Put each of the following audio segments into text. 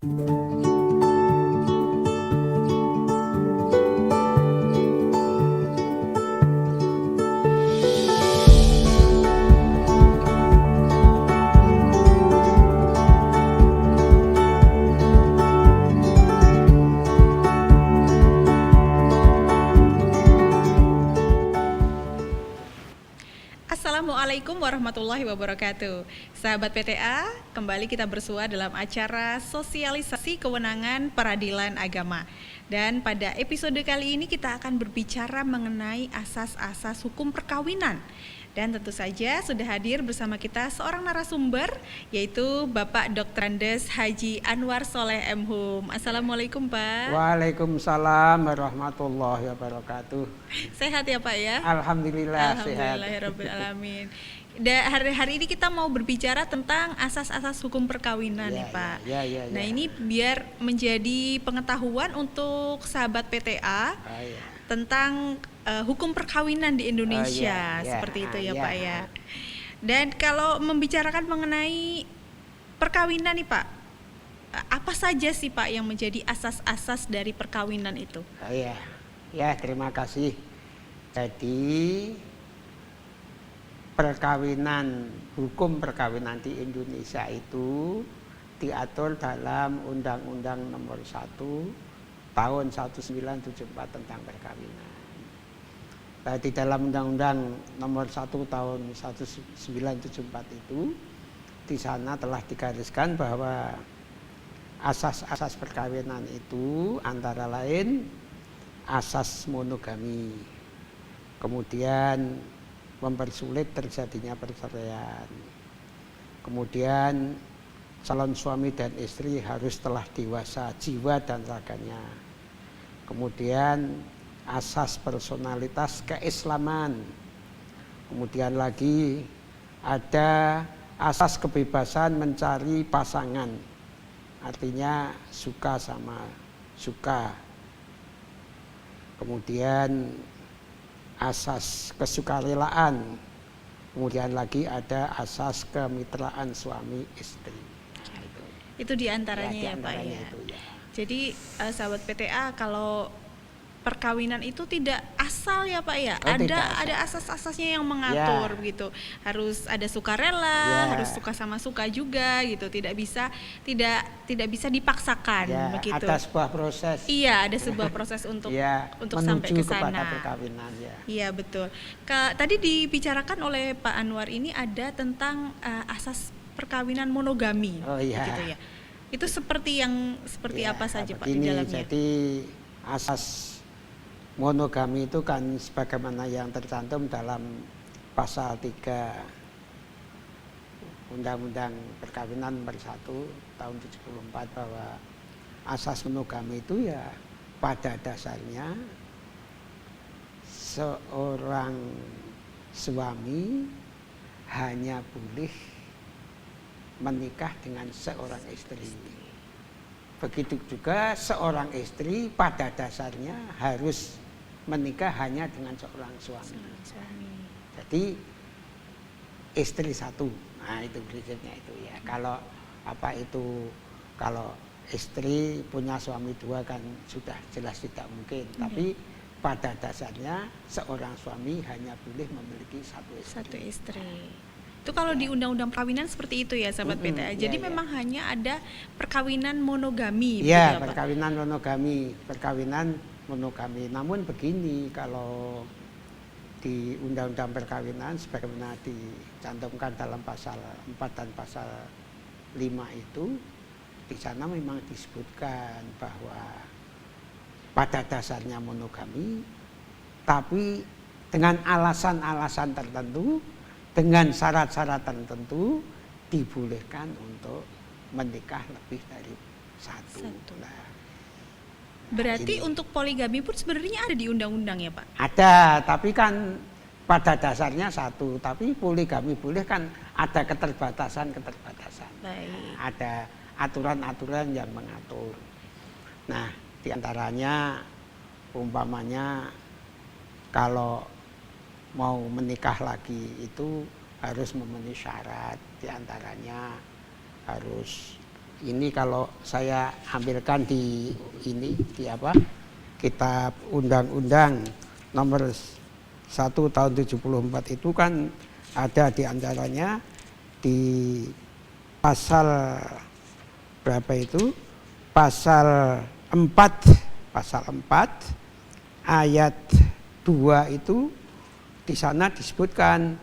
Assalamualaikum warahmatullahi wabarakatuh. Sahabat PTA, kembali kita bersua dalam acara sosialisasi kewenangan peradilan agama. Dan pada episode kali ini kita akan berbicara mengenai asas-asas hukum perkawinan. Dan tentu saja sudah hadir bersama kita seorang narasumber, yaitu Bapak Dr. Andes Haji Anwar Soleh M.Hum. Assalamualaikum Pak. Waalaikumsalam warahmatullahi wabarakatuh. Sehat ya Pak ya? Alhamdulillah sehat. Alhamdulillahirrahmanirrahim. Hari ini kita mau berbicara tentang asas-asas hukum perkawinan nih Pak. Nah ini biar menjadi pengetahuan untuk sahabat PTA tentang hukum perkawinan di Indonesia, seperti itu ya Pak ya. Dan kalau membicarakan mengenai perkawinan nih Pak, apa saja sih Pak yang menjadi asas-asas dari perkawinan itu? Terima kasih. Jadi perkawinan, hukum perkawinan di Indonesia itu diatur dalam Undang-Undang Nomor 1 Tahun 1974 tentang perkawinan. Di dalam Undang-Undang Nomor 1 Tahun 1974 itu, di sana telah digariskan bahwa asas-asas perkawinan itu antara lain asas monogami, kemudian mempersulit terjadinya perceraian, kemudian calon suami dan istri harus telah dewasa jiwa dan raganya, kemudian asas personalitas keislaman, kemudian lagi ada asas kebebasan mencari pasangan, artinya suka sama suka, kemudian asas kesukarelaan, kemudian lagi ada asas kemitraan suami istri. Itu diantaranya ya Pak ya. Jadi sahabat PTA, kalau perkawinan itu tidak asal ya Pak ya, ada asas-asasnya yang mengatur begitu. Harus ada sukarela, harus suka sama suka juga gitu. Tidak bisa dipaksakan begitu. Ada sebuah proses. Iya, ada sebuah proses untuk sampai ke sana. Kepada perkawinan Iya betul. Tadi dibicarakan oleh Pak Anwar ini ada tentang asas perkawinan monogami, gitu ya. Itu seperti apa saja Pak di dalamnya? Jadi asas monogami itu kan sebagaimana yang tercantum dalam pasal 3 Undang-Undang Perkawinan Nomor 1 Tahun 74 bahwa asas monogami itu ya pada dasarnya seorang suami hanya boleh menikah dengan seorang istri. Begitu juga seorang istri pada dasarnya harus menikah hanya dengan seorang suami. Jadi istri satu. Nah, itu prinsipnya itu ya. Kalau istri punya suami dua kan sudah jelas tidak mungkin. Tapi pada dasarnya seorang suami hanya boleh memiliki satu istri. Itu kalau di undang-undang perkawinan seperti itu ya sahabat PTA. Jadi memang hanya ada perkawinan monogami. Iya, perkawinan monogami. Namun begini, kalau di undang-undang perkawinan sebagaimana dicantumkan dalam pasal 4 dan pasal 5 itu, di sana memang disebutkan bahwa pada dasarnya monogami, tapi dengan alasan-alasan tertentu, dengan syarat-syarat tertentu dibolehkan untuk menikah lebih dari satu. Berarti untuk poligami pun sebenarnya ada di undang-undang ya Pak? Ada, tapi kan pada dasarnya satu. Tapi poligami boleh kan ada keterbatasan. Ada aturan-aturan yang mengatur. Nah, diantaranya umpamanya kalau mau menikah lagi itu harus memenuhi syarat, diantaranya harus ini kalau saya ambilkan di ini di apa? Kitab Undang-Undang nomor 1 tahun 74 itu kan ada di antaranya di pasal berapa itu? Pasal 4 ayat 2 itu di sana disebutkan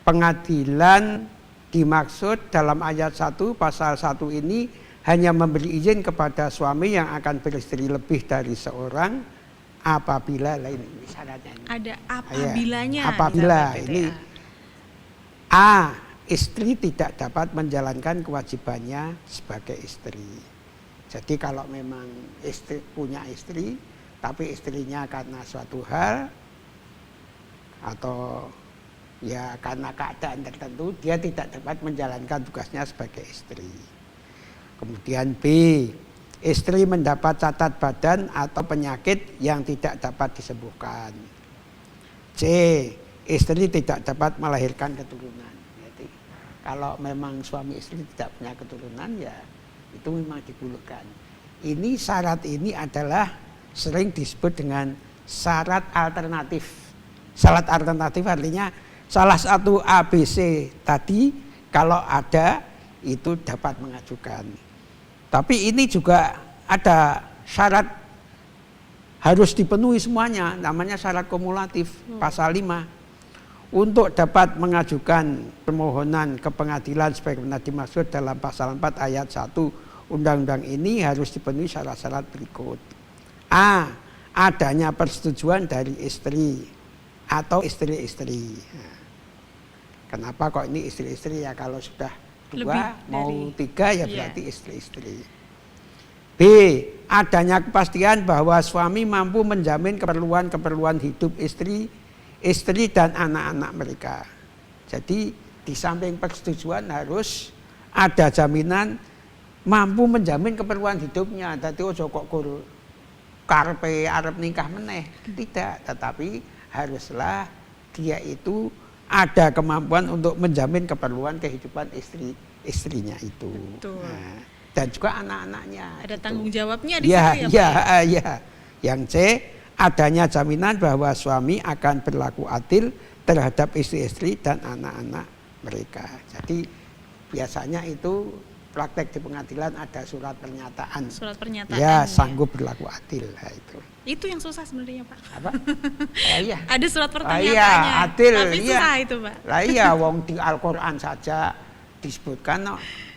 pengadilan dimaksud dalam ayat 1 pasal 1 ini hanya memberi izin kepada suami yang akan beristri lebih dari seorang apabila lain syaratnya ini. Ada apabilanya. Apabila ini A, istri tidak dapat menjalankan kewajibannya sebagai istri. Jadi kalau memang istri punya istri tapi istrinya karena suatu hal atau ya karena keadaan tertentu dia tidak dapat menjalankan tugasnya sebagai istri. Kemudian B, istri mendapat cacat badan atau penyakit yang tidak dapat disembuhkan. C, istri tidak dapat melahirkan keturunan. Jadi kalau memang suami istri tidak punya keturunan ya itu memang digugurkan. Ini syarat ini adalah sering disebut dengan syarat alternatif. Syarat alternatif artinya salah satu ABC tadi kalau ada itu dapat mengajukan. Tapi ini juga ada syarat harus dipenuhi semuanya, namanya syarat kumulatif pasal 5. Untuk dapat mengajukan permohonan ke pengadilan sebagaimana dimaksud dalam pasal 4 ayat 1 undang-undang ini harus dipenuhi syarat-syarat berikut. A, adanya persetujuan dari istri atau istri-istri. Nah, kenapa kok ini istri-istri ya, kalau sudah 2 mau 3 ya berarti istri-istri. B, adanya kepastian bahwa suami mampu menjamin keperluan hidup istri dan anak-anak mereka. Jadi di samping persetujuan harus ada jaminan mampu menjamin keperluan hidupnya. Dadi ojo kok karepe arep nikah meneh, tidak, tetapi haruslah dia itu ada kemampuan untuk menjamin keperluan kehidupan istrinya itu. Nah, dan juga anak-anaknya. Ada gitu. Tanggung jawabnya di situ ya. Yang C, adanya jaminan bahwa suami akan berlaku adil terhadap istri-istri dan anak-anak mereka. Jadi biasanya itu praktek di pengadilan ada surat pernyataan. Surat pernyataan. Ya, sanggup berlaku adil. Nah, itu yang susah sebenarnya, Pak. Apa? Iya. Ada surat pernyataannya. Iya, adil. Tapi susah itu, Pak. Lah iya, wong di Al-Qur'an saja disebutkan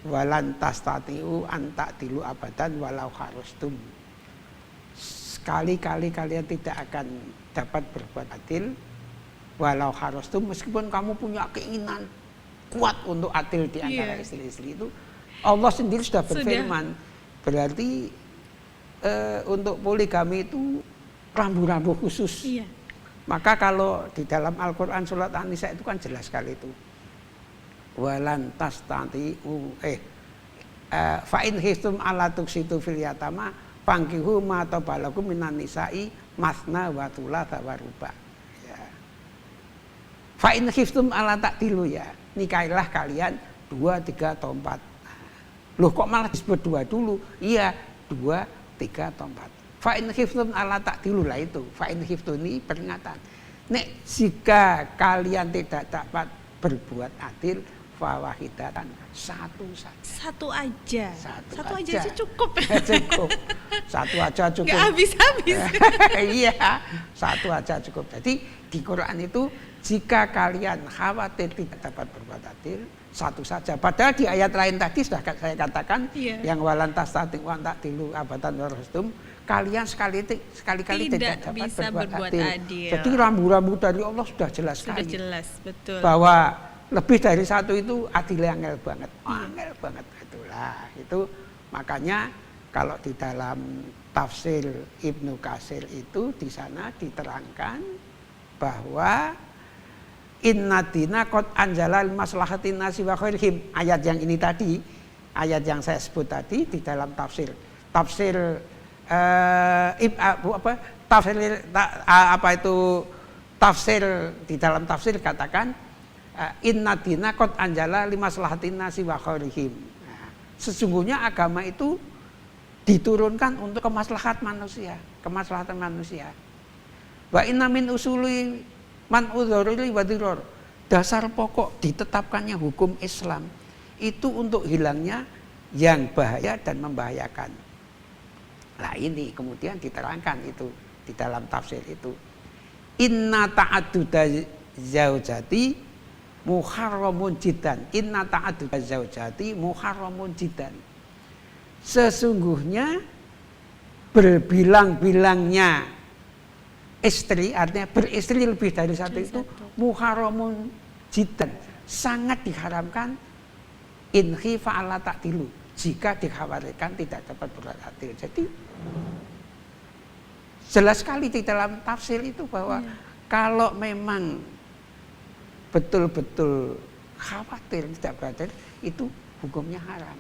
walan tastatiu anta'dilu abadan walau harustum. Sekali-kali kalian tidak akan dapat berbuat adil walau harustum, meskipun kamu punya keinginan kuat untuk adil di antara istri-istri itu. Allah sendiri sudah berfirman. Berarti untuk poligami itu rambu-rambu khusus. Iya. Maka kalau di dalam Al-Qur'an surat An-Nisa itu kan jelas sekali itu. Walan tastatiu fa in khiftum alla tuksitu fil yatama fankihu ma tabalakum minan nisa'i masna wa thulatha wa ruba. Ya. Fa in khiftum alla ta'dilu, ya. Nikahilah kalian 2, 3 atau 4. Loh kok malah disebut 2 dulu? Iya, 2, 3 atau 4. Fa in khiftum alla ta'dilu, lah itu. Fa in khiftum ini peringatan. Nek jika kalian tidak dapat berbuat adil, fawahidatan, satu saja. Satu aja. Satu aja cukup. Cukup. Satu aja cukup. Nggak habis-habis. Iya, satu aja cukup. Jadi di Quran itu jika kalian khawatir tidak dapat berbuat adil, satu saja. Padahal di ayat lain tadi sudah saya katakan yang walan tastatiu wa ta'dilu abadan warastum, kalian sekali-kali tidak dapat bisa berbuat adil. Jadi rambu-rambu dari Allah sudah jelas sekali. Sudah jelas, betul. Bahwa lebih dari satu itu adilnya angel banget. Angel banget itulah. Itu makanya kalau di dalam tafsir Ibnu Katsir itu di sana diterangkan bahwa inna dina qad anjalal maslahatin nasi wa khairihim. Ayat yang ini tadi, ayat yang saya sebut tadi di dalam tafsir tafsir di dalam tafsir katakan inna dina qad anjala limaslahatin nasi wa khairihim. Sesungguhnya agama itu diturunkan untuk kemaslahatan manusia. Wa inna min usuli man udhurili wa diror. Dasar pokok ditetapkannya hukum Islam itu untuk hilangnya yang bahaya dan membahayakan. Nah ini kemudian diterangkan itu di dalam tafsir itu. Inna ta'adduda zaujati muharramun jiddan. Inna ta'adduda zaujati muharramun jiddan. Sesungguhnya berbilang-bilangnya istri, artinya beristri lebih dari satu itu muharramun jiddan, sangat diharamkan. In khifa alla ta'dilu, jika dikhawatirkan tidak dapat berbuat adil. Jadi jelas sekali di dalam tafsir itu bahwa kalau memang betul-betul khawatir tidak beradil, itu hukumnya haram.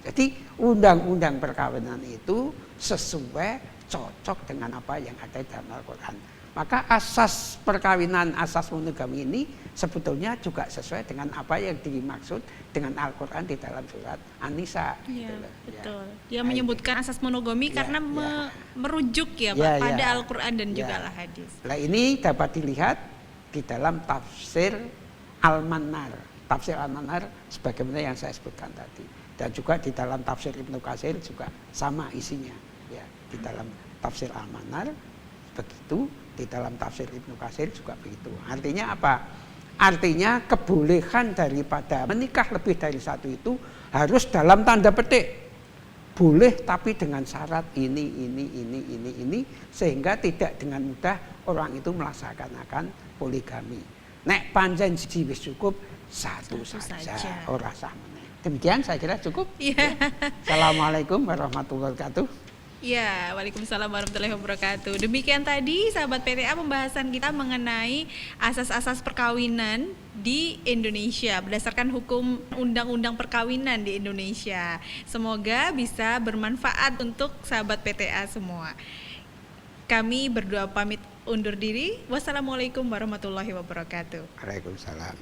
Jadi undang-undang perkawinan itu sesuai, cocok dengan apa yang ada dalam Al-Quran. Maka asas perkawinan, asas monogami ini sebetulnya juga sesuai dengan apa yang dimaksud dengan Al-Quran di dalam surat An-Nisa. Iya, gitu. Betul. Dia menyebutkan asas monogami karena merujuk Pak pada Al-Quran dan juga Al-Hadis. Nah ini dapat dilihat di dalam tafsir Al-Manar. Tafsir Al-Manar sebagaimana yang saya sebutkan tadi. Dan juga di dalam tafsir Ibnu Katsir juga sama isinya. Ya, di dalam tafsir Al-Manar begitu, di dalam tafsir Ibnu Katsir juga begitu. Artinya apa? Artinya kebolehan daripada menikah lebih dari satu itu harus dalam tanda petik. Boleh tapi dengan syarat ini sehingga tidak dengan mudah orang itu melaksanakan poligami. Nek panjen siji wis cukup satu saja. Ora sah meneh. Demikian saya kira cukup. Ya. Assalamualaikum warahmatullahi wabarakatuh. Ya, waalaikumsalam warahmatullahi wabarakatuh. Demikian tadi sahabat PTA pembahasan kita mengenai asas-asas perkawinan di Indonesia berdasarkan hukum undang-undang perkawinan di Indonesia. Semoga bisa bermanfaat untuk sahabat PTA semua. Kami berdua pamit undur diri. Wassalamualaikum warahmatullahi wabarakatuh. Waalaikumsalam.